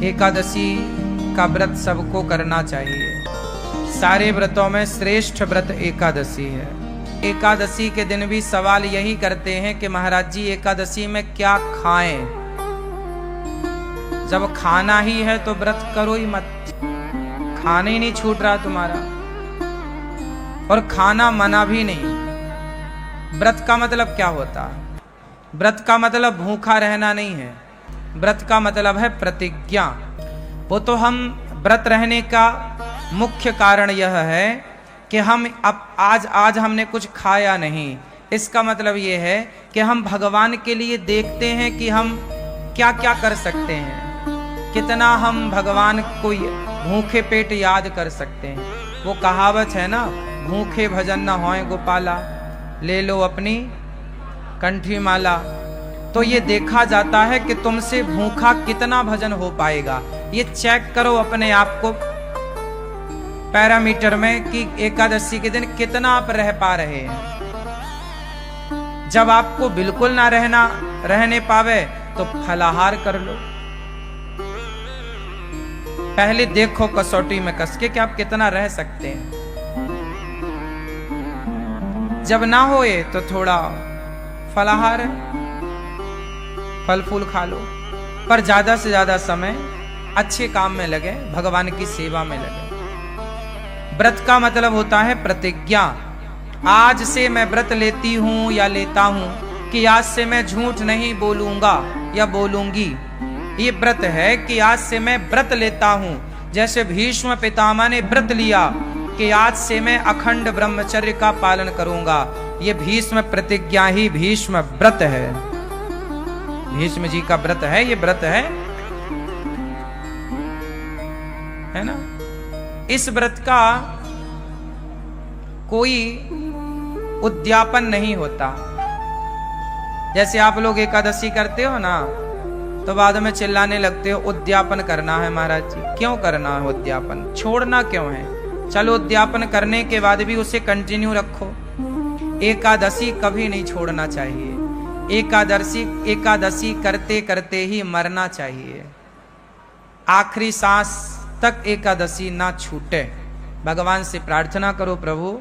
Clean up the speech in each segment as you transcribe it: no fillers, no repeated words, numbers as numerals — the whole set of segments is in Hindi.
एकादशी का व्रत सबको करना चाहिए। सारे व्रतों में श्रेष्ठ व्रत एकादशी है। एकादशी के दिन भी सवाल यही करते हैं कि महाराज जी एकादशी में क्या खाएं। जब खाना ही है तो व्रत करो ही मत, खाना ही नहीं छूट रहा तुम्हारा, और खाना मना भी नहीं। व्रत का मतलब क्या होता है? व्रत का मतलब भूखा रहना नहीं है, व्रत का मतलब है प्रतिज्ञा। वो तो हम व्रत रहने का मुख्य कारण यह है कि हम अब आज हमने कुछ खाया नहीं। इसका मतलब ये है कि हम भगवान के लिए देखते हैं कि हम क्या क्या कर सकते हैं, कितना हम भगवान को भूखे पेट याद कर सकते हैं। वो कहावत है ना, भूखे भजन न होए गोपाला, ले लो अपनी कंठी माला। तो ये देखा जाता है कि तुमसे भूखा कितना भजन हो पाएगा। ये चेक करो अपने आप को पैरामीटर में कि एकादशी के दिन कितना आप रह पा रहे हैं। जब आपको बिल्कुल ना रहने पावे तो फलाहार कर लो। पहले देखो कसौटी में कस के कि आप कितना रह सकते हैं। जब ना होए तो थोड़ा फलाहार फल फूल खा लो, पर ज्यादा से ज्यादा समय अच्छे काम में लगे, भगवान की सेवा में लगे। व्रत का मतलब होता है प्रतिज्ञा। आज से मैं व्रत लेती हूं या लेता हूं कि आज से मैं झूठ नहीं बोलूंगा या बोलूंगी। ये व्रत है कि आज से मैं व्रत लेता हूं। जैसे भीष्म पितामह ने व्रत लिया कि आज से मैं अखंड ब्रह्मचर्य का पालन करूंगा। ये भीष्म प्रतिज्ञा ही भीष्म व्रत है, भीष्म जी का व्रत है। ये व्रत है ना। इस व्रत का कोई उद्यापन नहीं होता। जैसे आप लोग एकादशी करते हो ना, तो बाद में चिल्लाने लगते हो उद्यापन करना है महाराज जी। क्यों करना है उद्यापन? छोड़ना क्यों है? चलो उद्यापन करने के बाद भी उसे कंटिन्यू रखो। एकादशी कभी नहीं छोड़ना चाहिए। एकादशी करते करते ही मरना चाहिए। आखिरी सांस तक एकादशी ना छूटे। भगवान से प्रार्थना करो, प्रभु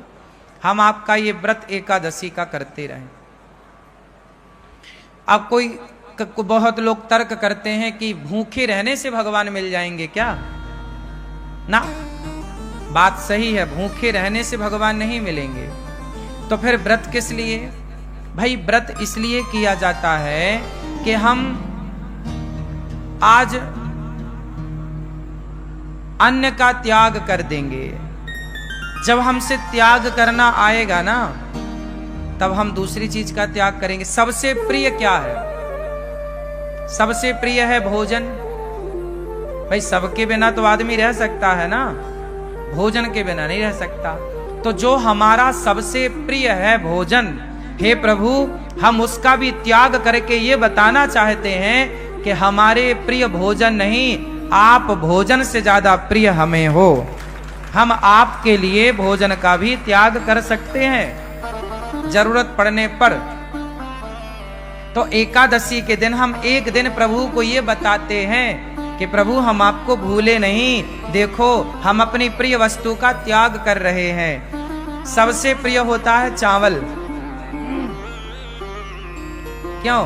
हम आपका ये व्रत एकादशी का करते रहें। अब बहुत लोग तर्क करते हैं कि भूखे रहने से भगवान मिल जाएंगे क्या? ना, बात सही है, भूखे रहने से भगवान नहीं मिलेंगे। तो फिर व्रत किस लिए? भाई व्रत इसलिए किया जाता है कि हम आज अन्न का त्याग कर देंगे। जब हमसे त्याग करना आएगा ना, तब हम दूसरी चीज का त्याग करेंगे। सबसे प्रिय क्या है? सबसे प्रिय है भोजन। भाई सबके बिना तो आदमी रह सकता है ना, भोजन के बिना नहीं रह सकता। तो जो हमारा सबसे प्रिय है भोजन, हे प्रभु हम उसका भी त्याग करके ये बताना चाहते हैं कि हमारे प्रिय भोजन नहीं, आप भोजन से ज्यादा प्रिय हमें हो। हम आपके लिए भोजन का भी त्याग कर सकते हैं जरूरत पड़ने पर। तो एकादशी के दिन हम एक दिन प्रभु को ये बताते हैं कि प्रभु हम आपको भूले नहीं, देखो हम अपनी प्रिय वस्तु का त्याग कर रहे हैं। सबसे प्रिय होता है चावल। क्यों?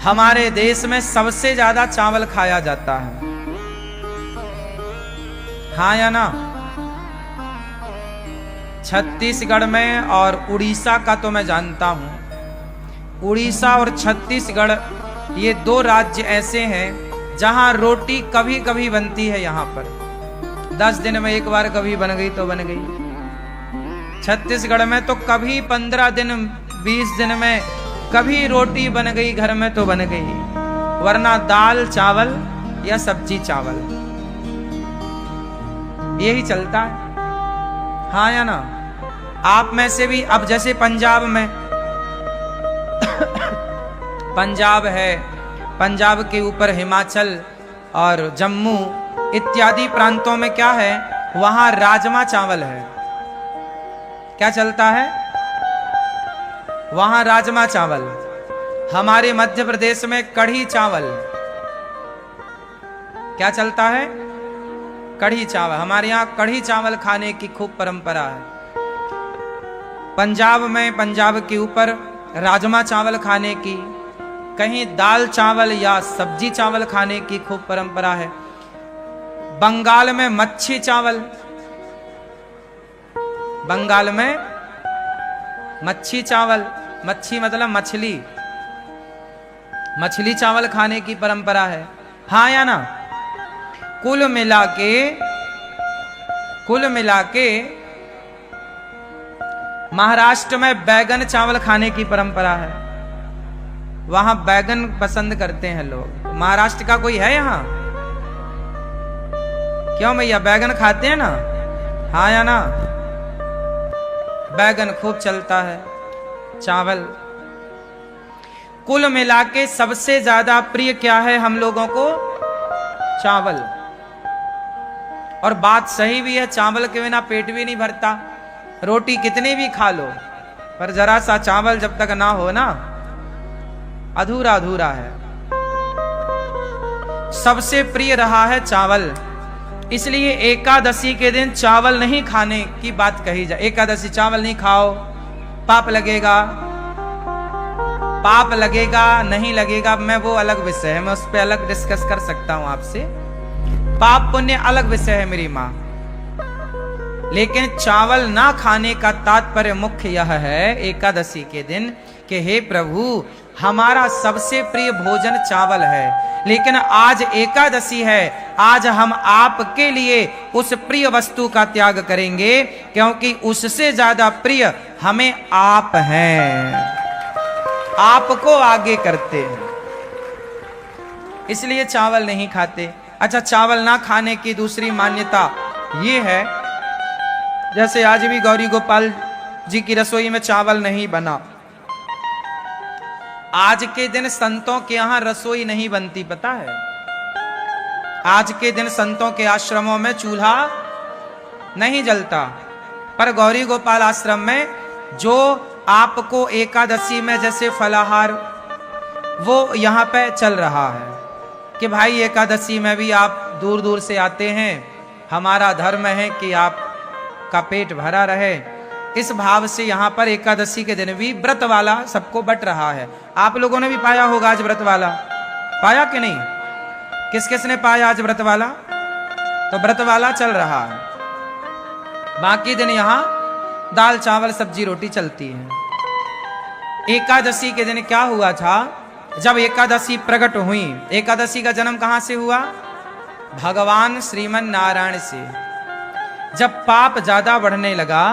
हमारे देश में सबसे ज्यादा चावल खाया जाता है, हाँ या ना? छत्तीसगढ़ में और उड़ीसा का तो मैं जानता हूं। उड़ीसा और छत्तीसगढ़ ये दो राज्य ऐसे हैं जहां रोटी कभी कभी बनती है। यहां पर 10 दिन में एक बार कभी बन गई तो बन गई। छत्तीसगढ़ में तो कभी 15 दिन 20 दिन में कभी रोटी बन गई घर में तो बन गई, वरना दाल चावल या सब्जी चावल यही चलता है, हाँ या ना? आप में से भी अब जैसे पंजाब में पंजाब है, पंजाब के ऊपर हिमाचल और जम्मू इत्यादि प्रांतों में क्या है, वहां राजमा चावल है। क्या चलता है? वहां राजमा चावल। हमारे मध्य प्रदेश में कढ़ी चावल, क्या चलता है? कढ़ी चावल। हमारे यहाँ कढ़ी चावल खाने की खूब परंपरा है। पंजाब में, पंजाब के ऊपर राजमा चावल खाने की, कहीं दाल चावल या सब्जी चावल खाने की खूब परंपरा है। बंगाल में मच्छी चावल, बंगाल में मच्छी चावल, मच्छी मतलब मछली, मछली चावल खाने की परंपरा है। हाँ या ना? कुल मिला के महाराष्ट्र में बैगन चावल खाने की परंपरा है। वहां बैगन पसंद करते हैं लोग। महाराष्ट्र का कोई है यहां? क्यों भैया, बैगन खाते हैं ना? हाँ या ना? बैगन खूब चलता है, चावल। कुल मिला के सबसे ज्यादा प्रिय क्या है हम लोगों को? चावल। और बात सही भी है, चावल के बिना पेट भी नहीं भरता। रोटी कितनी भी खा लो, पर जरा सा चावल जब तक ना हो ना, अधूरा अधूरा है। सबसे प्रिय रहा है चावल, इसलिए एकादशी के दिन चावल नहीं खाने की बात कही जाए। एकादशी चावल नहीं खाओ, पाप लगेगा। पाप लगेगा नहीं लगेगा, मैं वो अलग विषय है, मैं उस पर अलग डिस्कस कर सकता हूं आपसे। पाप पुण्य अलग विषय है मेरी मां। लेकिन चावल ना खाने का तात्पर्य मुख्य यह है एकादशी के दिन कि हे प्रभु, हमारा सबसे प्रिय भोजन चावल है, लेकिन आज एकादशी है, आज हम आपके लिए उस प्रिय वस्तु का त्याग करेंगे, क्योंकि उससे ज्यादा प्रिय हमें आप हैं, आपको आगे करते हैं, इसलिए चावल नहीं खाते। अच्छा, चावल ना खाने की दूसरी मान्यता ये है, जैसे आज भी गौरी गोपाल जी की रसोई में चावल नहीं बना। आज के दिन संतों के यहां रसोई नहीं बनती, पता है? आज के दिन संतों के आश्रमों में चूल्हा नहीं जलता, पर गौरी गोपाल आश्रम में जो आपको एकादशी में जैसे फलाहार, वो यहां पे चल रहा है कि भाई एकादशी में भी आप दूर दूर से आते हैं, हमारा धर्म है कि आपका पेट भरा रहे। इस भाव से यहां पर एकादशी के दिन भी व्रत वाला सबको बट रहा है। आप लोगों ने भी पाया होगा आज व्रत वाला, पाया कि नहीं? किस किस ने पाया आज व्रत वाला? तो व्रत वाला चल रहा है। बाकी दिन यहां दाल चावल सब्जी रोटी चलती है। एकादशी के दिन क्या हुआ था? जब एकादशी प्रकट हुई, एकादशी का जन्म कहां से हुआ? भगवान श्रीमन नारायण से। जब पाप ज्यादा बढ़ने लगा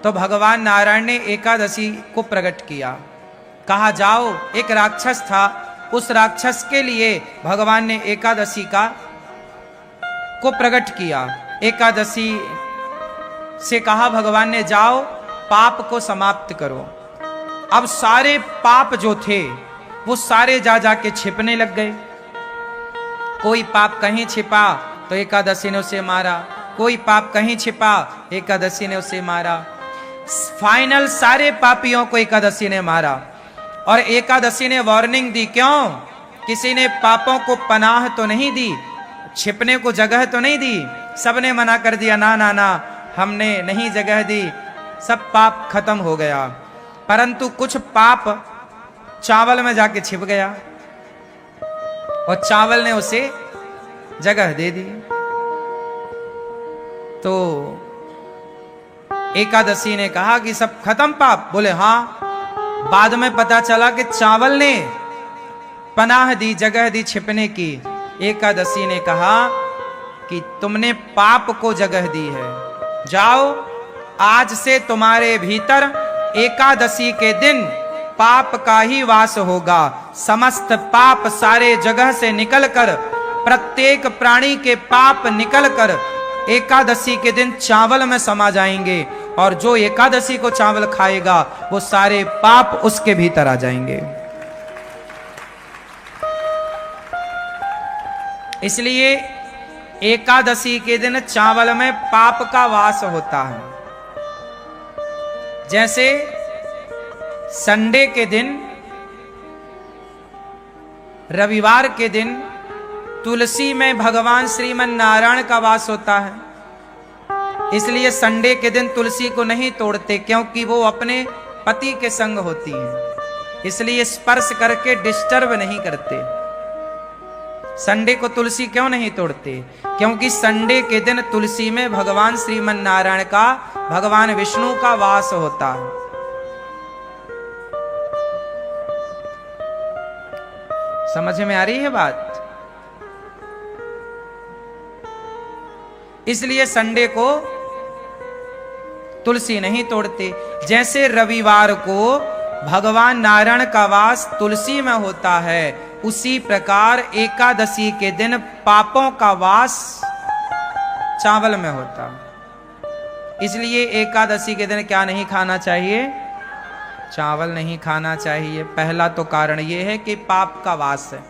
तो भगवान नारायण ने एकादशी को प्रकट किया। कहा जाओ, एक राक्षस था, उस राक्षस के लिए भगवान ने एकादशी को प्रकट किया। एकादशी से कहा भगवान ने, जाओ पाप को समाप्त करो। अब सारे पाप जो थे वो सारे जा जाके छिपने लग गए। कोई पाप कहीं छिपा तो एकादशी ने उसे मारा, कोई पाप कहीं छिपा एकादशी ने उसे मारा। फाइनल सारे पापियों को एकादशी ने मारा। और एकादशी ने वार्निंग दी, क्यों? किसी ने पापों को पनाह तो नहीं दी, छिपने को जगह तो नहीं दी। सबने मना कर दिया, ना ना ना, हमने नहीं जगह दी, सब पाप खत्म हो गया। परंतु कुछ पाप चावल में जाके छिप गया और चावल ने उसे जगह दे दी। तो एकादशी ने कहा कि सब खत्म पाप? बोले हाँ। बाद में पता चला कि चावल ने पनाह दी, जगह दी छिपने की। एकादशी ने कहा कि तुमने पाप को जगह दी है, जाओ आज से तुम्हारे भीतर एकादशी के दिन पाप का ही वास होगा। समस्त पाप सारे जगह से निकलकर, प्रत्येक प्राणी के पाप निकलकर एकादशी के दिन चावल में समा जाएंगे, और जो एकादशी को चावल खाएगा वो सारे पाप उसके भीतर आ जाएंगे। इसलिए एकादशी के दिन चावल में पाप का वास होता है। जैसे संडे के दिन, रविवार के दिन तुलसी में भगवान श्रीमन नारायण का वास होता है, इसलिए संडे के दिन तुलसी को नहीं तोड़ते, क्योंकि वो अपने पति के संग होती है, इसलिए स्पर्श करके डिस्टर्ब नहीं करते। संडे को तुलसी क्यों नहीं तोड़ते? क्योंकि संडे के दिन तुलसी में भगवान श्रीमन नारायण का, भगवान विष्णु का वास होता है। समझ में आ रही है बात? इसलिए संडे को तुलसी नहीं तोड़ते। जैसे रविवार को भगवान नारायण का वास तुलसी में होता है, उसी प्रकार एकादशी के दिन पापों का वास चावल में होता। इसलिए एकादशी के दिन क्या नहीं खाना चाहिए? चावल नहीं खाना चाहिए। पहला तो कारण यह है कि पाप का वास है।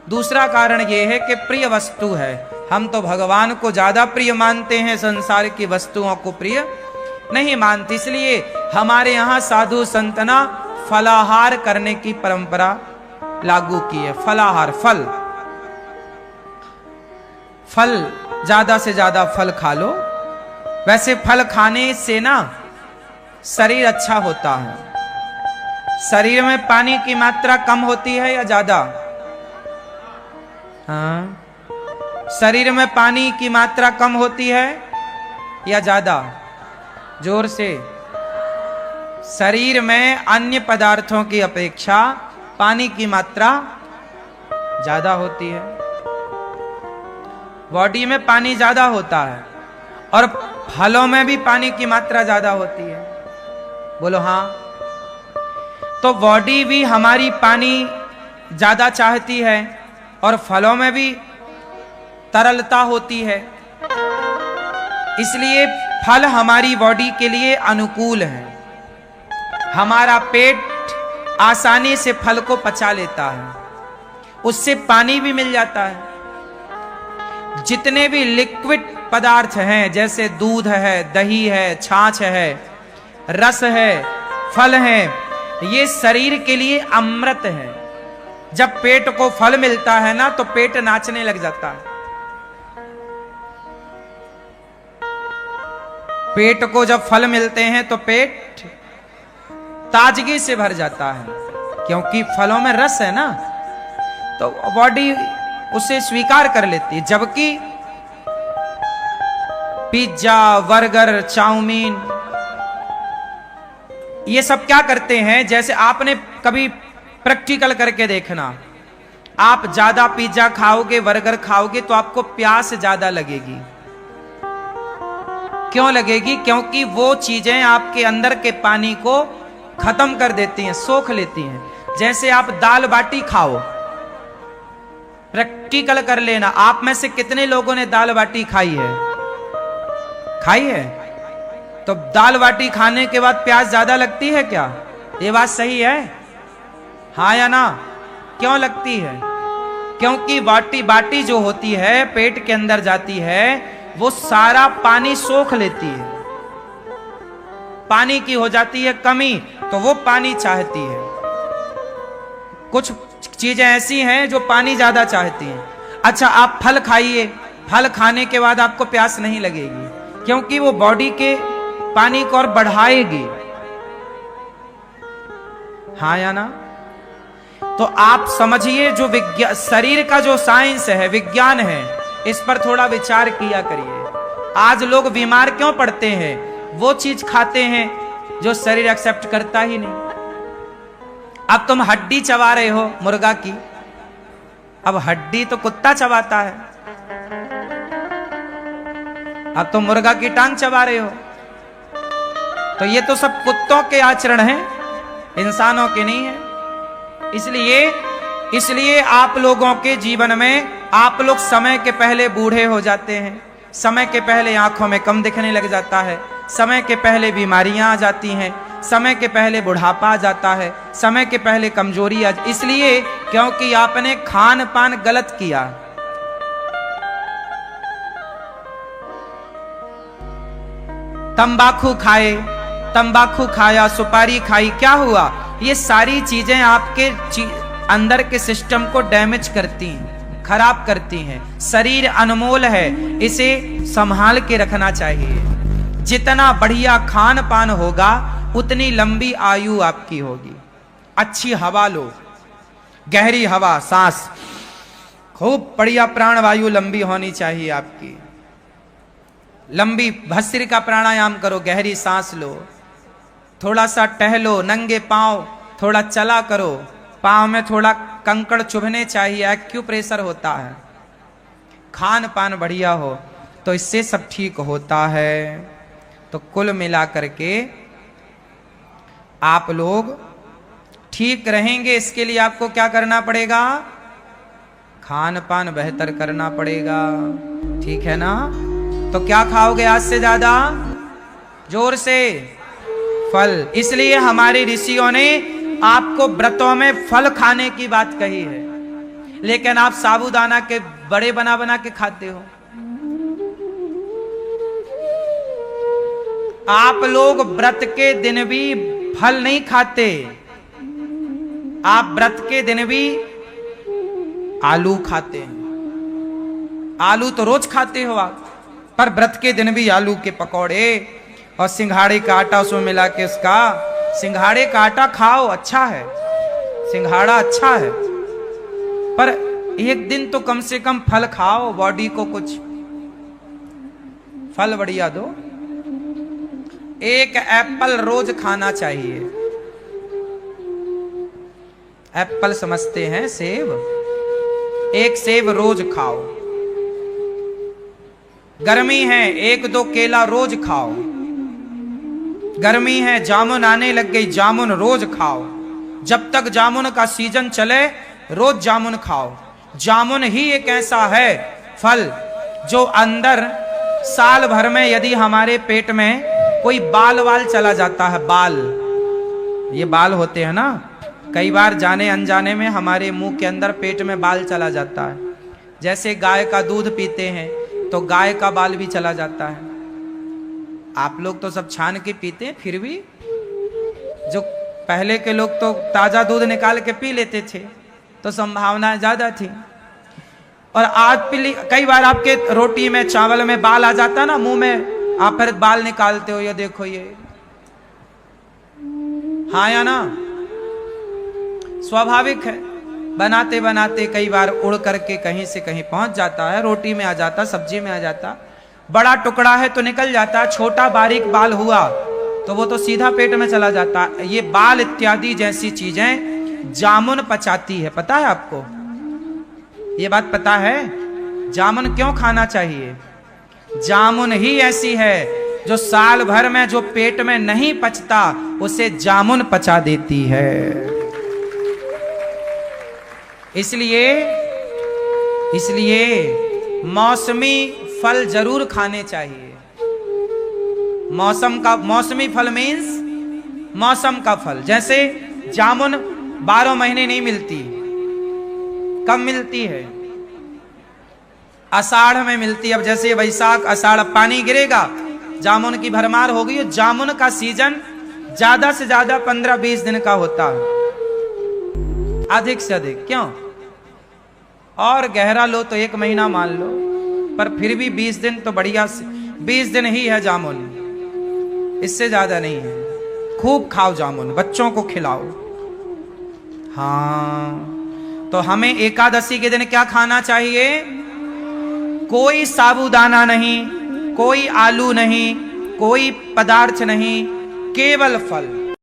दूसरा कारण यह है कि प्रिय वस्तु है। हम तो भगवान को ज्यादा प्रिय मानते हैं, संसार की वस्तुओं को प्रिय नहीं मानते। इसलिए हमारे यहाँ साधु संतना फलाहार करने की परंपरा लागू की है। फलाहार, फल ज्यादा से ज्यादा फल खा लो। वैसे फल खाने से ना शरीर अच्छा होता है। शरीर में पानी की मात्रा कम होती है या ज्यादा? हाँ, शरीर में पानी की मात्रा कम होती है या ज्यादा? जोर से। शरीर में अन्य पदार्थों की अपेक्षा पानी की मात्रा ज्यादा होती है। बॉडी में पानी ज्यादा होता है और फलों में भी पानी की मात्रा ज्यादा होती है। बोलो हाँ। तो बॉडी भी हमारी पानी ज्यादा चाहती है और फलों में भी तरलता होती है, इसलिए फल हमारी बॉडी के लिए अनुकूल है। हमारा पेट आसानी से फल को पचा लेता है, उससे पानी भी मिल जाता है। जितने भी लिक्विड पदार्थ हैं, जैसे दूध है, दही है, छाछ है, रस है, फल है, ये शरीर के लिए अमृत है। जब पेट को फल मिलता है ना, तो पेट नाचने लग जाता है। पेट को जब फल मिलते हैं तो पेट ताजगी से भर जाता है, क्योंकि फलों में रस है ना, तो बॉडी उसे स्वीकार कर लेती है। जबकि पिज्जा, बर्गर, चाउमीन, ये सब क्या करते हैं? जैसे आपने कभी प्रैक्टिकल करके देखना, आप ज्यादा पिज्जा खाओगे, बर्गर खाओगे तो आपको प्यास ज्यादा लगेगी। क्यों लगेगी? क्योंकि वो चीजें आपके अंदर के पानी को खत्म कर देती हैं, सोख लेती हैं। जैसे आप दाल बाटी खाओ, प्रैक्टिकल कर लेना, आप में से कितने लोगों ने दाल बाटी खाई है? खाई है? तो दाल बाटी खाने के बाद प्यास ज्यादा लगती है क्या? ये बात सही है? हाँ या ना? क्यों लगती है? क्योंकि बाटी जो होती है, पेट के अंदर जाती है, वो सारा पानी सोख लेती है। पानी की हो जाती है कमी, तो वो पानी चाहती है। कुछ चीजें ऐसी हैं जो पानी ज्यादा चाहती हैं। अच्छा, आप फल खाइए, फल खाने के बाद आपको प्यास नहीं लगेगी, क्योंकि वो बॉडी के पानी को और बढ़ाएगी। हाँ या ना? तो आप समझिए, जो विज्ञान, शरीर का जो साइंस है, विज्ञान है, इस पर थोड़ा विचार किया करिए। आज लोग बीमार क्यों पड़ते हैं? वो चीज खाते हैं जो शरीर एक्सेप्ट करता ही नहीं। अब तुम हड्डी चबा रहे हो मुर्गा की, अब हड्डी तो कुत्ता चबाता है, अब तुम मुर्गा की टांग चबा रहे हो, तो ये तो सब कुत्तों के आचरण हैं, इंसानों के नहीं है। इसलिए आप लोगों के जीवन में आप लोग समय के पहले बूढ़े हो जाते हैं, समय के पहले आंखों में कम दिखने लग जाता है, समय के पहले बीमारियां आ जाती हैं, समय के पहले बुढ़ापा आ जाता है, समय के पहले कमजोरी आ, इसलिए क्योंकि आपने खान पान गलत किया। तंबाकू खाए, तंबाकू खाया, सुपारी खाई, क्या हुआ? ये सारी चीजें आपके अंदर के सिस्टम को डैमेज करती हैं, खराब करती हैं। शरीर अनमोल है, इसे संभाल के रखना चाहिए। जितना बढ़िया खान पान होगा उतनी लंबी आयु आपकी होगी। अच्छी हवा लो, गहरी हवा, सांस, खूब बढ़िया प्राणवायु लंबी होनी चाहिए आपकी। लंबी भस्त्रिका का प्राणायाम करो, गहरी सांस लो, थोड़ा सा टहलो, नंगे पांव थोड़ा चला करो, पांव में थोड़ा कंकड़ चुभने चाहिए, एक्यूप्रेशर होता है। खान पान बढ़िया हो तो इससे सब ठीक होता है। तो कुल मिलाकर के आप लोग ठीक रहेंगे, इसके लिए आपको क्या करना पड़ेगा? खान पान बेहतर करना पड़ेगा, ठीक है ना? तो क्या खाओगे आज से ज्यादा? जोर से फल। इसलिए हमारे ऋषियों ने आपको व्रतों में फल खाने की बात कही है, लेकिन आप साबूदाना के बड़े बना बना के खाते हो। आप लोग व्रत के दिन भी फल नहीं खाते, आप व्रत के दिन भी आलू खाते हैं। आलू तो रोज खाते हो आप, पर व्रत के दिन भी आलू के पकौड़े और सिंघाड़े का आटा उसमें मिला के उसका, सिंघाड़े का आटा खाओ, अच्छा है, सिंघाड़ा अच्छा है, पर एक दिन तो कम से कम फल खाओ, बॉडी को कुछ फल बढ़िया दो। एक एप्पल रोज खाना चाहिए। एप्पल समझते हैं सेब, एक सेब रोज खाओ। गर्मी है, एक दो केला रोज खाओ। गर्मी है, जामुन आने लग गई, जामुन रोज खाओ। जब तक जामुन का सीजन चले रोज जामुन खाओ। जामुन ही एक ऐसा है फल जो अंदर साल भर में यदि हमारे पेट में कोई बाल वाल चला जाता है, बाल, ये बाल होते हैं ना, कई बार जाने अनजाने में हमारे मुंह के अंदर पेट में बाल चला जाता है। जैसे गाय का दूध पीते हैं तो गाय का बाल भी चला जाता है। आप लोग तो सब छान के पीते हैं, फिर भी जो पहले के लोग तो ताजा दूध निकाल के पी लेते थे, तो संभावना ज्यादा थी। और आज कई बार आपके रोटी में चावल में बाल आ जाता ना मुंह में, आप फिर बाल निकालते हो, ये देखो ये, हाँ या ना? स्वाभाविक है, बनाते बनाते कई बार उड़ करके कहीं से कहीं पहुंच जाता है, रोटी में आ जाता, सब्जी में आ जाता। बड़ा टुकड़ा है तो निकल जाता, छोटा बारीक बाल हुआ तो वो तो सीधा पेट में चला जाता। ये बाल इत्यादि जैसी चीजें जामुन पचाती है, पता है आपको? ये बात पता है? जामुन क्यों खाना चाहिए? जामुन ही ऐसी है जो साल भर में जो पेट में नहीं पचता उसे जामुन पचा देती है। इसलिए मौसमी फल जरूर खाने चाहिए। मौसमी फल मीन्स मौसम का फल। जैसे जामुन 12 महीने नहीं मिलती, कब मिलती है? आषाढ़ में मिलती। अब जैसे वैशाख आषाढ़ पानी गिरेगा, जामुन की भरमार होगी। जामुन का सीजन ज्यादा से ज्यादा 15-20 दिन का होता है, अधिक से अधिक। क्यों? और गहरा लो तो 1 महीना मान लो, पर फिर भी 20 दिन तो बढ़िया, 20 दिन ही है जामुन, इससे ज्यादा नहीं है। खूब खाओ जामुन, बच्चों को खिलाओ। हाँ, तो हमें एकादशी के दिन क्या खाना चाहिए? कोई साबूदाना नहीं, कोई आलू नहीं, कोई पदार्थ नहीं, केवल फल।